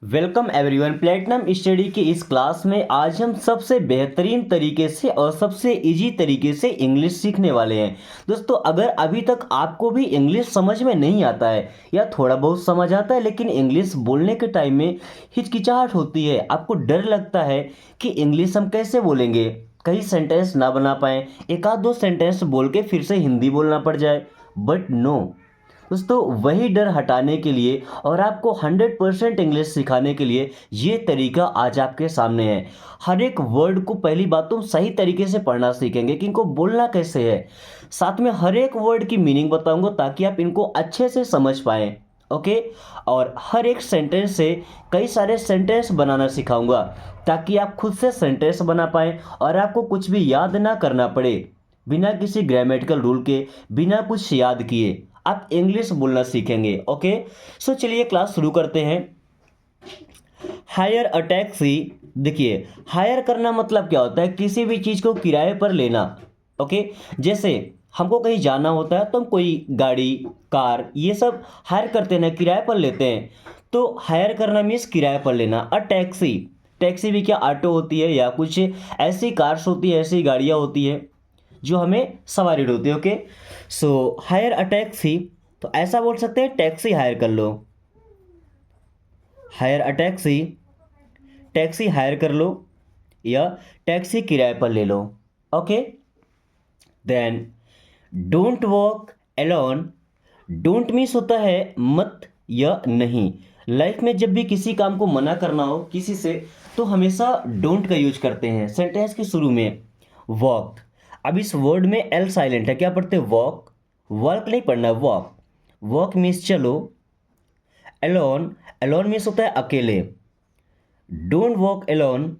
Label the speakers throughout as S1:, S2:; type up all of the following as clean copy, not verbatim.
S1: Welcome everyone. Platinum study की इस class में आज हम सबसे बेहतरीन तरीके से और सबसे इजी तरीके से इंग्लिश सीखने वाले हैं। दोस्तों, अगर अभी तक आपको भी इंग्लिश समझ में नहीं आता है या थोड़ा बहुत समझ आता है लेकिन इंग्लिश बोलने के टाइम में हिचकिचाहट होती है, आपको डर लगता है कि इंग्लिश हम कैसे बोलेंगे, कहीं सेंटेंस ना बना पाएँ, एक आध दो सेंटेंस बोल के फिर से हिंदी बोलना पड़ जाए, बट नो दोस्तों, वही डर हटाने के लिए और आपको 100% इंग्लिश सिखाने के लिए ये तरीका आज आपके सामने है। हर एक वर्ड को पहली बात तुम सही तरीके से पढ़ना सीखेंगे कि इनको बोलना कैसे है। साथ में हर एक वर्ड की मीनिंग बताऊंगा ताकि आप इनको अच्छे से समझ पाएँ। ओके। और हर एक सेंटेंस से कई सारे सेंटेंस बनाना सिखाऊंगा ताकि आप खुद से सेंटेंस बना पाएँ और आपको कुछ भी याद ना करना पड़े। बिना किसी ग्रामेटिकल रूल के, बिना कुछ याद किए आप इंग्लिश बोलना सीखेंगे। ओके। सो चलिए क्लास शुरू करते हैं। Higher a taxi. देखिए, हायर करना मतलब क्या होता है, किसी भी चीज़ को किराए पर लेना। ओके। जैसे हमको कहीं जाना होता है तो हम कोई गाड़ी, कार, ये सब हायर करते हैं ना, किराए पर लेते हैं। तो हायर करना मीन्स किराए पर लेना। अ टैक्सी, टैक्सी भी क्या ऑटो होती है या कुछ ऐसी कार्स होती है, ऐसी गाड़ियाँ होती है जो हमें सवारी होती है। Okay. So hire a taxi, तो ऐसा बोल सकते हैं टैक्सी हायर कर लो। Hire a taxi, taxi hire कर लो या टैक्सी किराए पर ले लो। Okay. Then don't walk alone. Don't means होता है मत या नहीं। लाइफ में जब भी किसी काम को मना करना हो किसी से तो हमेशा डोंट का यूज करते हैं सेंटेंस के शुरू में। वॉक, अब इस वर्ड में एल साइलेंट है, क्या पढ़ते हैं वॉक, वॉक नहीं पढ़ना है, वॉक। वॉक मीन्स चलो। एलोन, एलोन मीन्स होता है अकेले। डोंट वॉक एलोन,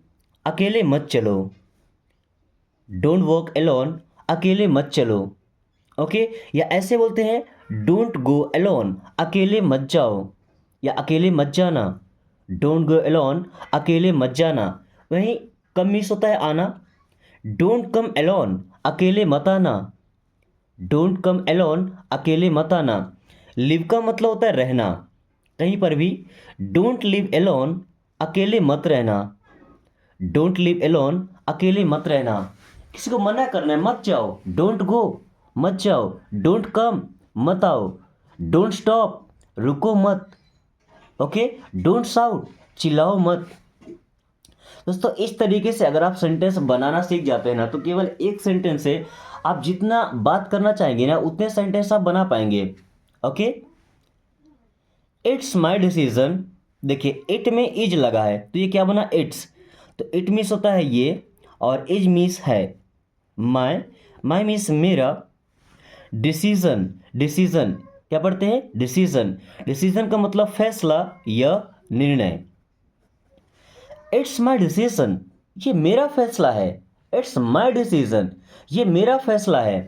S1: अकेले मत चलो। डोंट वॉक एलोन, अकेले मत चलो। ओके। या ऐसे बोलते हैं डोंट गो एलोन, अकेले मत जाओ या अकेले मत जाना। डोंट गो एलोन, अकेले मत जाना। वहीं कम मीन्स होता है आना। डोंट कम एलोन, अकेले मत आना। डोंट कम एलोन, अकेले मत आना। लिव का मतलब होता है रहना, कहीं पर भी। डोंट लिव एलोन, अकेले मत रहना। डोंट लिव एलोन, अकेले मत रहना। किसी को मना करना है, मत जाओ, डोंट गो, मत जाओ। डोंट कम, मत आओ। डोंट स्टॉप, रुको मत। ओके। डोंट शाउट, चिल्लाओ मत। दोस्तों, इस तरीके से अगर आप सेंटेंस बनाना सीख जाते हैं ना तो केवल एक सेंटेंस से आप जितना बात करना चाहेंगे ना उतने सेंटेंस आप बना पाएंगे। ओके। It's my decision. देखिए, इट में इज लगा है तो ये क्या बना, इट्स। तो इट मीन्स होता है ये और इज मीन्स है। माई, माई मीन्स मेरा। डिसीजन, डिसीजन क्या पढ़ते हैं, डिसीजन। डिसीजन का मतलब फैसला या निर्णय। इट्स माई डिसीजन, ये मेरा फैसला है। इट्स माई डिसीजन, ये मेरा फैसला है।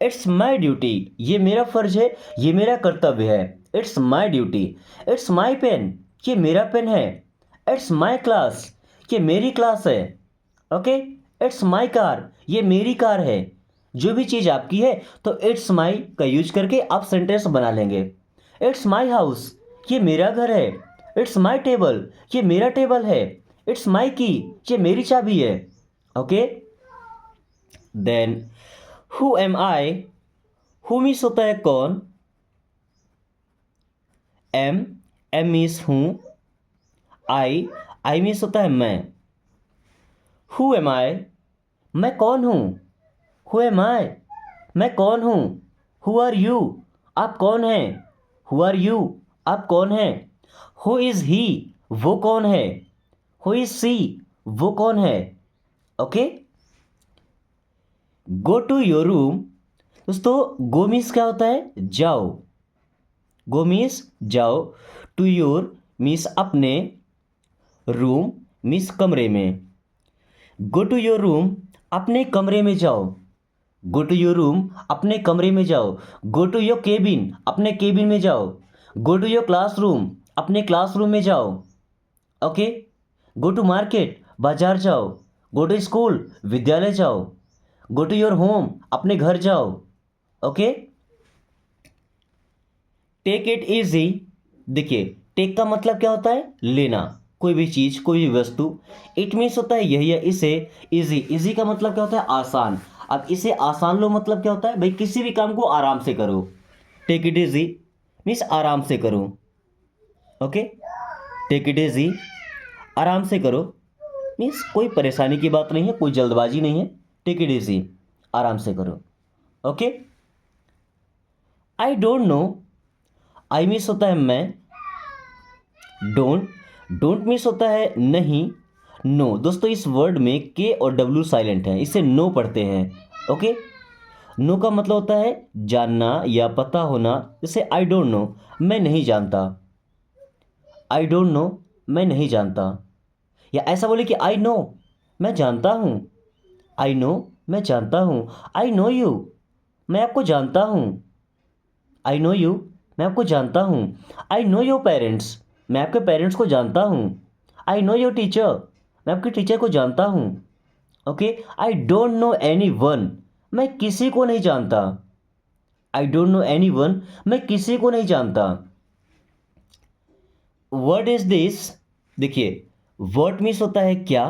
S1: इट्स माई ड्यूटी, ये मेरा फर्ज है, ये मेरा कर्तव्य है। It's my duty. It's my pen, ये मेरा पेन है। इट्स माई क्लास, ये मेरी क्लास है। ओके। इट्स माई कार, ये मेरी कार है। जो भी चीज़ आपकी है तो इट्स माई का यूज करके आप सेंटेंस बना लेंगे। इट्स माई हाउस, ये मेरा घर है। इट्स माई टेबल, ये मेरा टेबल है। इट्स माई की, ये मेरी चाबी है। Okay. Then who am I. Who means होता है कौन। एम, एम मीन्स हूँ। आई, आई मीन्स होता है मैं। हु एम आई, मैं कौन हूँ। हु एम आई, मैं कौन हूँ। हु आर यू, आप कौन हैं। हु आर यू, आप कौन हैं। हु इज़ ही, वो कौन है। हु इज़ सी, वो कौन है। Okay. Go to your room. दोस्तों, गो मीन्स क्या होता है, जाओ। गो मीन्स जाओ। टू योर मीन्स अपने। रूम मीन्स कमरे में। गो टू योर रूम, अपने कमरे में जाओ। गो टू योर रूम, अपने कमरे में जाओ। गो टू योर केबिन, अपने केबिन में जाओ। गो टू योर क्लासरूम, अपने क्लासरूम में जाओ। ओके। गो टू मार्केट, बाजार जाओ। गो टू स्कूल, विद्यालय जाओ। गो टू योर होम, अपने घर जाओ। ओके। Take it easy. देखिए, टेक का मतलब क्या होता है, लेना। कोई भी चीज़, कोई भी वस्तु। इट मीन्स होता है यही है, इसे इजी। इजी का मतलब क्या होता है? आसान। अब इसे आसान लो मतलब क्या होता है भाई? किसी भी काम को आराम से करो। टेक इट इजी मीन्स आराम से करो। ओके, टेक इट इजी, आराम से करो मीन्स कोई परेशानी की बात नहीं है, कोई जल्दबाजी नहीं है। टेक इट इजी, आराम से करो। Okay, I don't know, I means होता है मैं। डोंट, डोंट मीन्स होता है नहीं। नो दोस्तों, इस वर्ड में के और डब्ल्यू साइलेंट है, इसे नो पढ़ते हैं। ओके, नो का मतलब होता है जानना या पता होना। जैसे आई डोंट नो, मैं नहीं जानता। आई डोंट नो, मैं नहीं जानता। या ऐसा बोले कि आई नो, मैं जानता हूँ। आई नो, मैं जानता हूँ। आई नो यू, मैं आपको जानता हूँ। आई नो यू, मैं आपको जानता हूँ। आई नो योर पेरेंट्स, मैं आपके पेरेंट्स को जानता हूँ। आई नो योर टीचर, मैं आपके टीचर को जानता हूँ। Okay, I don't know any one, मैं किसी को नहीं जानता। I don't know any one, मैं किसी को नहीं जानता। वर्ड इज दिस, देखिए वर्ड मीन्स होता है क्या,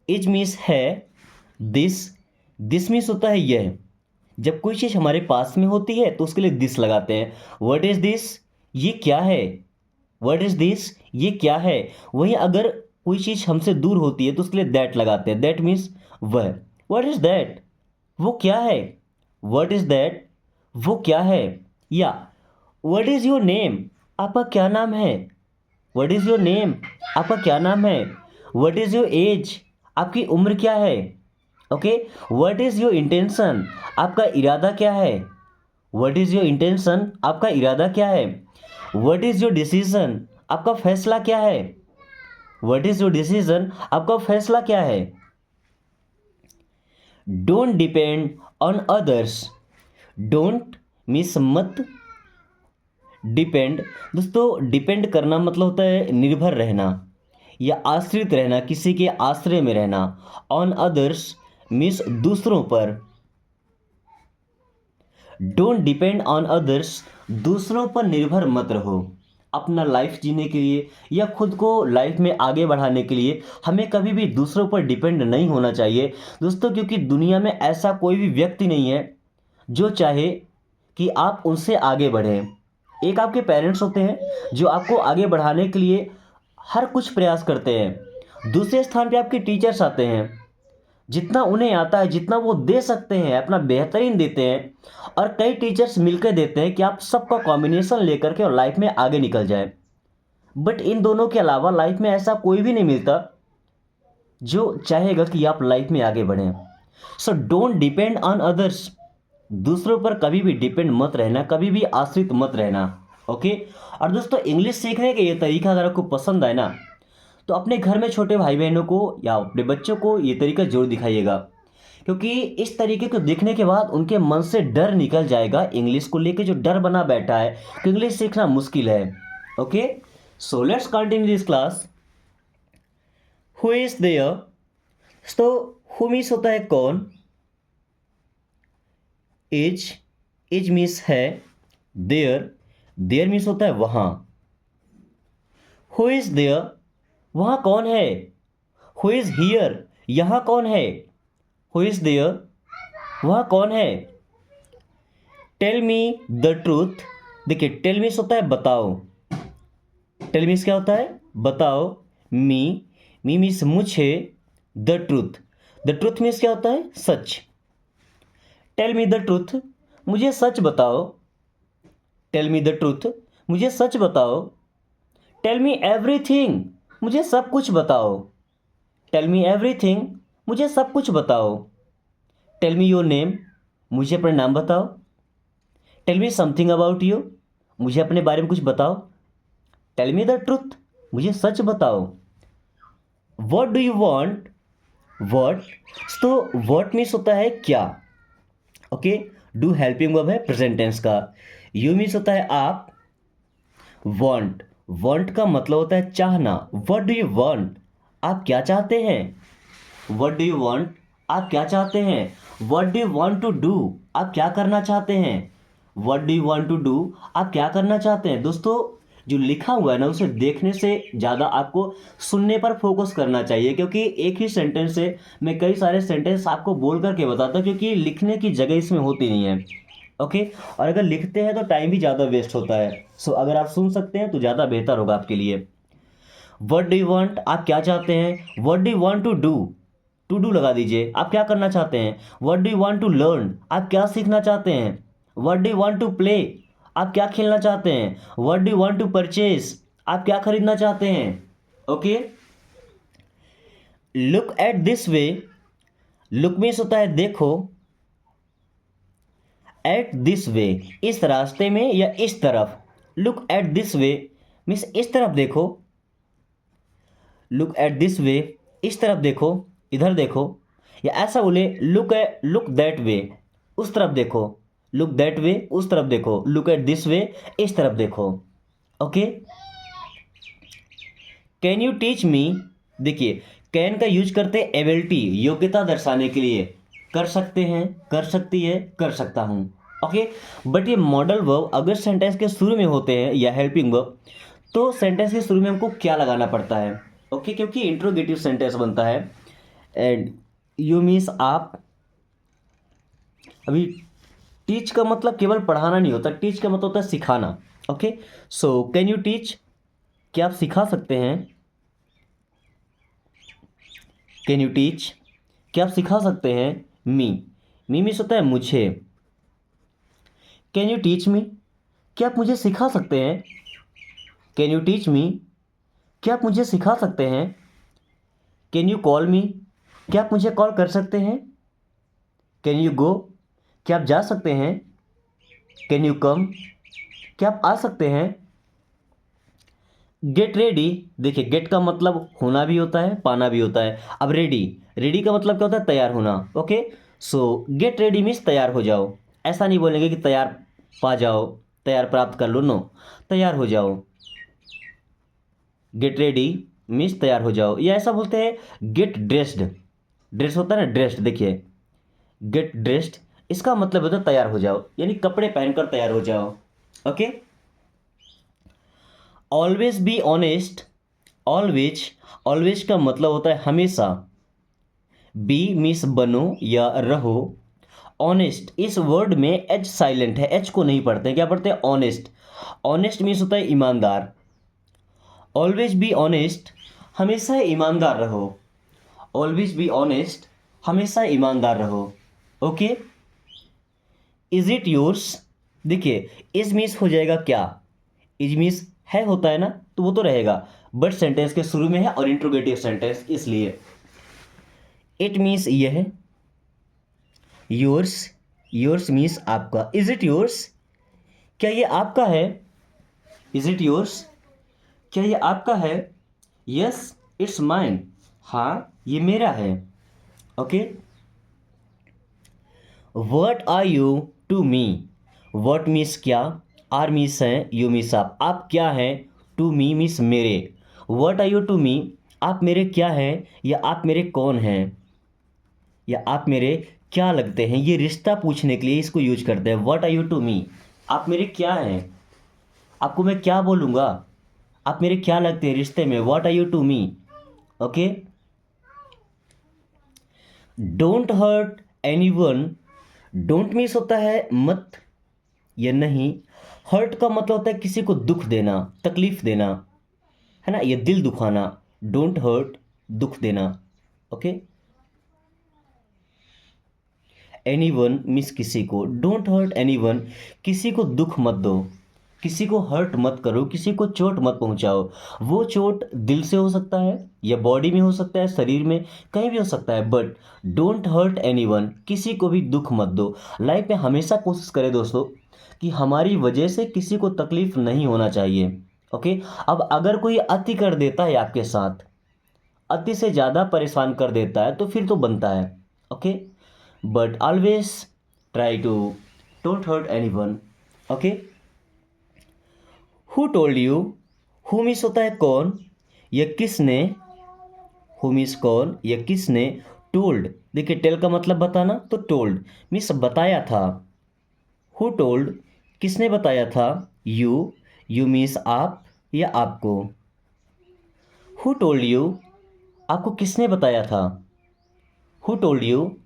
S1: इज मीन्स है, दिस मीन्स होता है यह। जब कोई चीज़ हमारे पास में होती है तो उसके लिए दिस लगाते हैं। व्हाट इज दिस, ये क्या है। व्हाट इज दिस, ये क्या है। वहीं अगर कोई चीज़ हमसे दूर होती है तो उसके लिए दैट लगाते हैं। दैट मीन्स वह। व्हाट इज दैट, वो क्या है। व्हाट इज दैट, वो क्या है। या व्हाट इज योर नेम, आपका क्या नाम है। व्हाट इज योर नेम, आपका क्या नाम है। व्हाट इज योर एज, आपकी उम्र क्या है। Okay, what is your intention, आपका इरादा क्या है। व्हाट इज योर इंटेंशन, आपका इरादा क्या है। व्हाट इज योर डिसीजन, आपका फैसला क्या है। व्हाट इज योर डिसीजन, आपका फैसला क्या है। Don't depend on others, don't means मत, डिपेंड दोस्तों, डिपेंड करना मतलब होता है निर्भर रहना या आश्रित रहना, किसी के आश्रय में रहना। ऑन अदर्स मीन्स दूसरों पर। डोंट डिपेंड ऑन अदर्स, दूसरों पर निर्भर मत रहो। अपना लाइफ जीने के लिए या खुद को लाइफ में आगे बढ़ाने के लिए हमें कभी भी दूसरों पर डिपेंड नहीं होना चाहिए दोस्तों, क्योंकि दुनिया में ऐसा कोई भी व्यक्ति नहीं है जो चाहे कि आप उनसे आगे बढ़ें। एक आपके पेरेंट्स होते हैं जो आपको आगे बढ़ाने के लिए हर कुछ प्रयास करते हैं। दूसरे स्थान पे आपके टीचर्स आते हैं, जितना उन्हें आता है, जितना वो दे सकते हैं अपना बेहतरीन देते हैं। और कई टीचर्स मिलकर देते हैं कि आप सबका कॉम्बिनेशन लेकर के और लाइफ में आगे निकल जाए। बट इन दोनों के अलावा लाइफ में ऐसा कोई भी नहीं मिलता जो चाहेगा कि आप लाइफ में आगे बढ़ें। So don't depend on others, दूसरों पर कभी भी डिपेंड मत रहना, कभी भी आश्रित मत रहना। ओके, और दोस्तों इंग्लिश सीखने का ये तरीका अगर आपको पसंद आए ना, तो अपने घर में छोटे भाई बहनों को या अपने बच्चों को ये तरीका जरूर दिखाइएगा, क्योंकि इस तरीके को देखने के बाद उनके मन से डर निकल जाएगा। इंग्लिश को लेके जो डर बना बैठा है कि इंग्लिश सीखना मुश्किल है। Okay, so let's continue this class. Who is there, तो हु मीन्स होता है कौन। इज, इज मीन्स है। देयर, देयर मीन्स होता है वहां। हु इज देयर, वहां कौन है। हु इज हियर, यहां कौन है। हु इज देयर, वहां कौन है। टेल मी द ट्रूथ, देखिए टेल मीन्स होता है बताओ। टेल मीन्स क्या होता है, बताओ। मी, मी मीन्स मुझे। The truth, the truth means क्या होता है, सच। टेल मी द ट्रूथ, मुझे सच बताओ। टेल मी द ट्रूथ, मुझे सच बताओ। टेल मी एवरीथिंग, मुझे सब कुछ बताओ। टेल मी एवरीथिंग, मुझे सब कुछ बताओ। टेल मी योर नेम, मुझे अपना नाम बताओ। Tell me something about you, मुझे अपने बारे में कुछ बताओ। टेल मी द ट्रूथ, मुझे सच बताओ। What do you want, what, तो वॉट मीन्स होता है क्या। ओके, डू हेल्पिंग वर्ब है प्रेजेंट टेंस का। यू मीन्स होता है आप। वॉन्ट, वॉन्ट का मतलब होता है चाहना। वॉट डू यू वॉन्ट, आप क्या चाहते हैं। वॉट डू यू वॉन्ट, आप क्या चाहते हैं। What do you want to do, आप क्या करना चाहते हैं। What do you want to do, आप क्या करना चाहते हैं। दोस्तों जो लिखा हुआ है ना उसे देखने से ज़्यादा आपको सुनने पर फोकस करना चाहिए, क्योंकि एक ही सेंटेंस से मैं कई सारे सेंटेंस आपको बोल करके बताता हूँ, क्योंकि लिखने की जगह इसमें होती नहीं है। ओके, और अगर लिखते हैं तो टाइम भी ज़्यादा वेस्ट होता है। सो अगर आप सुन सकते हैं तो ज़्यादा बेहतर होगा आपके लिए। वट डू यू वॉन्ट, आप क्या चाहते हैं। What do you want to do लगा दीजिए, आप क्या करना चाहते हैं। What do you want to learn, आप क्या सीखना चाहते हैं। What do you want to play, आप क्या खेलना चाहते हैं। What do you want to purchase, आप क्या खरीदना चाहते हैं। Okay, look at this way, look means होता है देखो, एट दिस वे इस रास्ते में या इस तरफ। Look at this way means इस तरफ देखो। लुक एट दिस वे इस तरफ देखो, इधर देखो। या ऐसा बोले लुक दैट वे, उस तरफ देखो। लुक दैट वे उस तरफ देखो, लुक एट दिस वे इस तरफ देखो। Okay, can you teach me, देखिए कैन का यूज करते हैं एबिलिटी, योग्यता दर्शाने के लिए। कर सकते हैं, कर सकती है, कर सकता हूं। ओके, बट ये मॉडल वर्ब अगर सेंटेंस के शुरू में होते हैं या हेल्पिंग वर्ब, तो सेंटेंस के शुरू में हमको क्या लगाना पड़ता है। ओके, क्योंकि इंट्रोगेटिव सेंटेंस बनता है। एंड यू मीन्स आप। अभी टीच का मतलब केवल पढ़ाना नहीं होता, टीच का मतलब होता है सिखाना। Okay, so can you teach, क्या आप सिखा सकते हैं। कैन यू टीच, क्या आप सिखा सकते हैं। मी, मी मीन्स होता है मुझे। कैन यू टीच मी, क्या आप मुझे सिखा सकते हैं। कैन यू टीच मी, क्या आप मुझे सिखा सकते हैं। कैन यू कॉल मी, क्या आप मुझे कॉल कर सकते हैं। कैन यू गो, क्या आप जा सकते हैं। कैन यू कम, क्या आप आ सकते हैं। गेट रेडी, देखिए गेट का मतलब होना भी होता है, पाना भी होता है। अब रेडी, रेडी का मतलब क्या होता है, तैयार होना। ओके, सो गेट रेडी मीन्स तैयार हो जाओ। ऐसा नहीं बोलेंगे कि तैयार पा जाओ, तैयार प्राप्त कर लो, नो, तैयार हो जाओ। गेट रेडी मीन्स तैयार हो जाओ। या ऐसा बोलते हैं गेट ड्रेस्ड, ड्रेस होता है ना, ड्रेस्ड, देखिए गेट ड्रेस्ड इसका मतलब होता है तैयार हो जाओ, यानी कपड़े पहनकर तैयार हो जाओ। Okay, always be honest, always, always का मतलब होता है हमेशा। बी मीन्स बनो या रहो। ऑनेस्ट, इस वर्ड में एच साइलेंट है, एच को नहीं पढ़ते हैं, क्या पढ़ते हैं, ऑनेस्ट। ऑनेस्ट मीन्स होता है ईमानदार। ऑलवेज बी ऑनेस्ट, हमेशा ईमानदार रहो। ऑलवेज बी ऑनेस्ट, हमेशा ईमानदार रहो। ओके, इज इट योर्स, देखिए इज मीन्स हो जाएगा क्या, इज मीन्स है होता है ना, तो वो तो रहेगा, बट सेंटेंस के शुरू में है और इंट्रोगेटिव सेंटेंस इसलिए। इट मीन्स ये है। योर्स, योर्स मीन्स आपका। इज इट योर्स, क्या ये आपका है। इज इट योर्स, क्या ये आपका है। यस इट्स माइन, हाँ ये मेरा है। Okay, what are you to me, what means क्या, आर मीन्स है, यू मीन्स आप क्या हैं। टू मी मीन्स मेरे। What are you to me, आप मेरे क्या हैं, या आप मेरे कौन हैं, या आप मेरे क्या लगते हैं। ये रिश्ता पूछने के लिए इसको यूज करते हैं, what are you to me, आप मेरे क्या हैं, आपको मैं क्या बोलूँगा, आप मेरे क्या लगते हैं रिश्ते में, what are you to me. Okay, don't hurt anyone, don't means होता है मत या नहीं। हर्ट का मतलब होता है किसी को दुख देना, तकलीफ देना, है ना, ये दिल दुखाना। डोंट हर्ट, दुख देना। ओके, एनी वन मीन्स किसी को, डोंट हर्ट एनी वन, किसी को दुख मत दो, किसी को हर्ट मत करो, किसी को चोट मत पहुंचाओ। वो चोट दिल से हो सकता है या बॉडी में हो सकता है, शरीर में कहीं भी हो सकता है, but don't hurt anyone, किसी को भी दुख मत दो। लाइफ में हमेशा कोशिश करें दोस्तों कि हमारी वजह से किसी को तकलीफ नहीं होना चाहिए। ओके, अब अगर कोई अति कर देता है आपके साथ, अति से ज़्यादा परेशान कर देता है, तो फिर तो बनता है। Okay, but always try to don't hurt anyone. Okay, who told you, who means होता है कौन या किसने। हु मीन्स कौन या किसने। टोल्ड, देखिए टेल का मतलब बताना, तो टोल्ड मीन्स बताया था। हु टोल्ड, किसने बताया था। यू, यू मीन्स आप। या आपको। हु टोल्ड यू, आपको किसने बताया था। हु टोल्ड यू,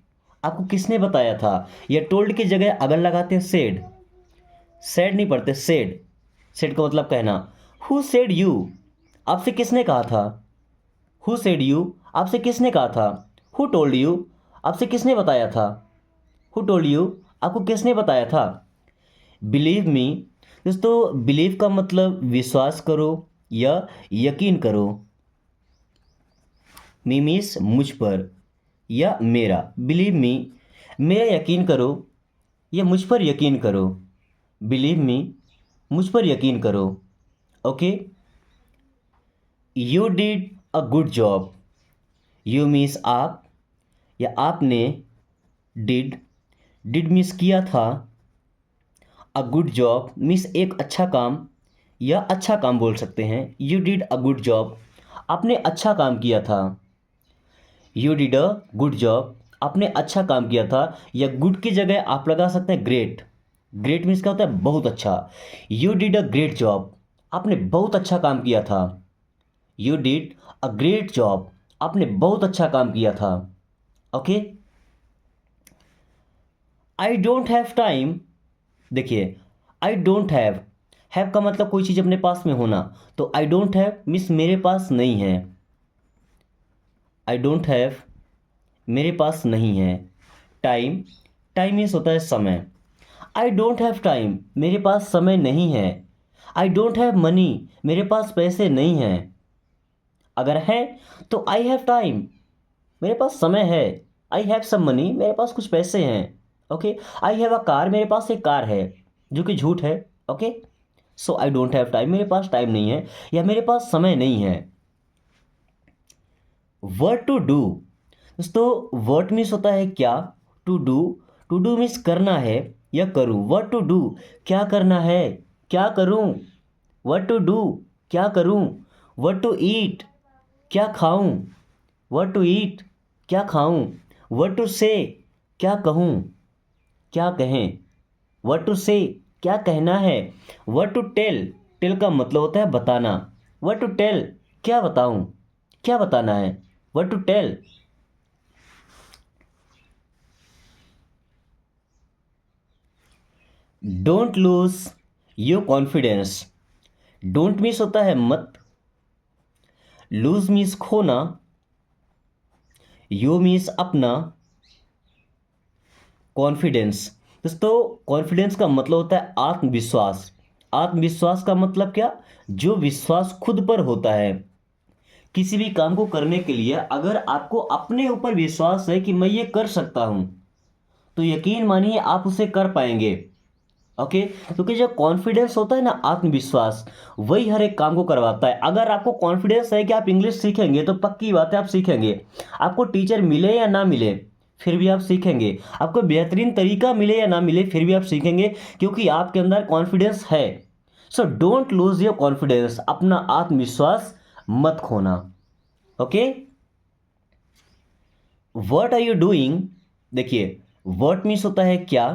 S1: आपको किसने बताया था। या टोल्ड की जगह अगर लगाते हैं सेड, सेड नहीं पढ़ते सेड, सेड का मतलब कहना। हु सेड यू, आपसे किसने कहा था। हु सेड यू, आपसे किसने कहा था। हु टोल्ड यू, आपसे किसने बताया था। हु टोल्ड यू, आपको किसने बताया था। बिलीव मी, दोस्तों बिलीव का मतलब विश्वास करो या यकीन करो। मी मीन्स मुझ पर या मेरा। बिलीव मी, मेरा यकीन करो या मुझ पर यकीन करो। बिलीव मी, मुझ पर यकीन करो। Okay. You did a good job, you means आप या आपने। डिड, डिड मीन्स किया था। अ गुड जॉब मीन्स एक अच्छा काम या अच्छा काम बोल सकते हैं। You did a good job, आपने अच्छा काम किया था। You did a good job, आपने अच्छा काम किया था। या गुड की जगह आप लगा सकते हैं ग्रेट। ग्रेट मीन्स क्या होता है, बहुत अच्छा। You did a great job, आपने बहुत अच्छा काम किया था। You did a great job, आपने बहुत अच्छा काम किया था। Okay. I don't have time, देखिए आई डोंट हैव का मतलब कोई चीज़ अपने पास में होना। तो आई डोंट हैव मीन्स मेरे पास नहीं है। आई डोंट हैव, मेरे पास नहीं है। टाइम, टाइम मीन्स होता है समय। आई डोंट हैव टाइम, मेरे पास समय नहीं है। आई डोंट हैव मनी, मेरे पास पैसे नहीं हैं। अगर है तो आई हैव टाइम, मेरे पास समय है। आई हैव सम मनी, मेरे पास कुछ पैसे हैं। Okay. I have a car, मेरे पास एक कार है, जो कि झूठ है। Okay. So I don't have time, मेरे पास टाइम नहीं है या मेरे पास समय नहीं है। वर्ट टू डू, दोस्तों वर्ट मीन्स होता है क्या। To do, to do means करना है या करूं। वर्ट टू डू, क्या करना है, क्या करूं। वर्ट टू डू, क्या करूं। वर्ट टू ईट, क्या खाऊं। वर्ट टू ईट, क्या खाऊं। वर्ट टू से, क्या कहूं, क्या कहें। वर्ट टू से, क्या कहना है। वर्ट टू टेल, टेल का मतलब होता है बताना। वर्ट टू टेल, क्या बताऊं, क्या बताना है। What to tell. Don't lose your confidence, don't means होता है मत, लूज मीन्स खोना, यो मीन्स अपना, कॉन्फिडेंस, दोस्तों कॉन्फिडेंस का मतलब होता है आत्मविश्वास। आत्मविश्वास का मतलब क्या, जो विश्वास खुद पर होता है। किसी भी काम को करने के लिए अगर आपको अपने ऊपर विश्वास है कि मैं ये कर सकता हूं, तो यकीन मानिए आप उसे कर पाएंगे। ओके। क्योंकि जो कॉन्फिडेंस होता है ना, आत्मविश्वास, वही हर एक काम को करवाता है। अगर आपको कॉन्फिडेंस है कि आप इंग्लिश सीखेंगे तो पक्की बात है आप सीखेंगे। आपको टीचर मिले या ना मिले फिर भी आप सीखेंगे। आपको बेहतरीन तरीका मिले या ना मिले फिर भी आप सीखेंगे, क्योंकि आपके अंदर कॉन्फिडेंस है। So don't lose your confidence, अपना आत्मविश्वास मत खोना। Okay. What are you doing, देखिए व्हाट मीन्स होता है क्या।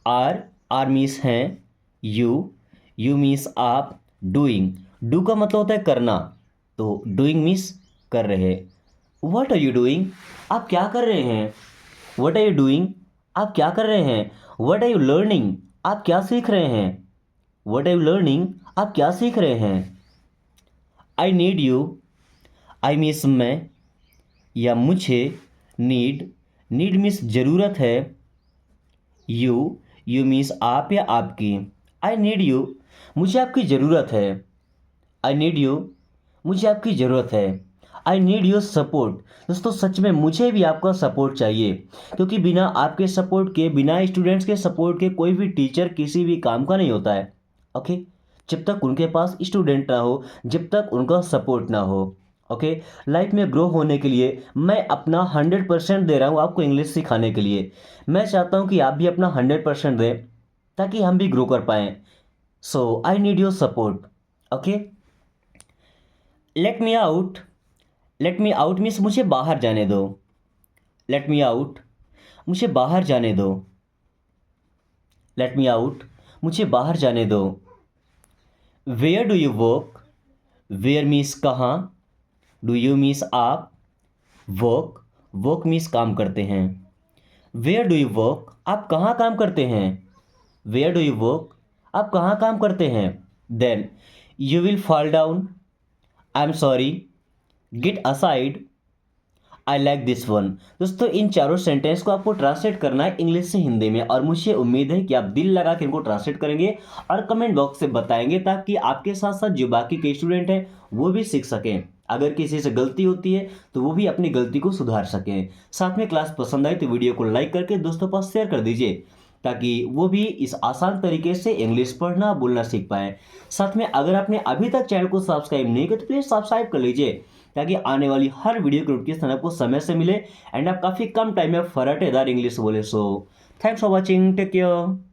S1: आर, आर मीन्स हैं। यू, यू मीन्स आप। डूइंग, डू का मतलब होता है करना, तो डूइंग मीन्स कर रहे। व्हाट आर यू डूइंग, आप क्या कर रहे हैं। व्हाट आर यू डूइंग, आप क्या कर रहे हैं। व्हाट आर यू लर्निंग, आप क्या सीख रहे हैं। व्हाट आर यू लर्निंग, आप क्या सीख रहे हैं। I need you, I means मैं या मुझे। नीड, नीड मीन्स ज़रूरत है। यू, यू मीन्स आप या आपकी। आई नीड यू, मुझे आपकी ज़रूरत है। आई नीड यू, मुझे आपकी ज़रूरत है। आई नीड योर सपोर्ट, दोस्तों सच में मुझे भी आपका सपोर्ट चाहिए, क्योंकि बिना आपके सपोर्ट के, बिना स्टूडेंट्स के सपोर्ट के कोई भी टीचर किसी भी काम का नहीं होता है। ओके। जब तक उनके पास स्टूडेंट ना हो, जब तक उनका सपोर्ट ना हो। ओके। लाइफ में ग्रो होने के लिए मैं अपना 100% दे रहा हूँ आपको इंग्लिश सिखाने के लिए। मैं चाहता हूँ कि आप भी अपना 100% दें, ताकि हम भी ग्रो कर पाएँ। So I need your support. Okay. Let me out, let me out means मुझे बाहर जाने दो। लेट मी आउट, मुझे बाहर जाने दो। लेट मी आउट, मुझे बाहर जाने दो। Where do you work, where means कहाँ, डू यू मीन्स आप, वर्क, वर्क मीन्स काम करते हैं। वेयर डू यू वर्क, आप कहाँ काम करते हैं। वेयर डू यू वर्क, आप कहाँ काम करते हैं। Then you will fall down, I am sorry, get aside, I like this one. दोस्तों इन चारों सेंटेंस को आपको ट्रांसलेट करना है इंग्लिश से हिंदी में, और मुझे उम्मीद है कि आप दिल लगा के इनको ट्रांसलेट करेंगे और कमेंट बॉक्स से बताएंगे, ताकि आपके साथ साथ जो बाकी के स्टूडेंट हैं वो भी सीख सकें। अगर किसी से गलती होती है तो वो भी अपनी गलती को सुधार सकें। साथ में क्लास पसंद आई तो वीडियो को लाइक करके दोस्तों के पास शेयर कर दीजिए, ताकि वो भी इस आसान तरीके से इंग्लिश पढ़ना बोलना सीख पाएँ। साथ में अगर आपने अभी तक चैनल को सब्सक्राइब नहीं किया तो प्लीज़ सब्सक्राइब कर लीजिए, ताकि आने वाली हर वीडियो की नोटिफिकेशन आपको समय से मिले एंड आप काफ़ी कम टाइम में फराटेदार इंग्लिश बोले। So thanks for watching, take care.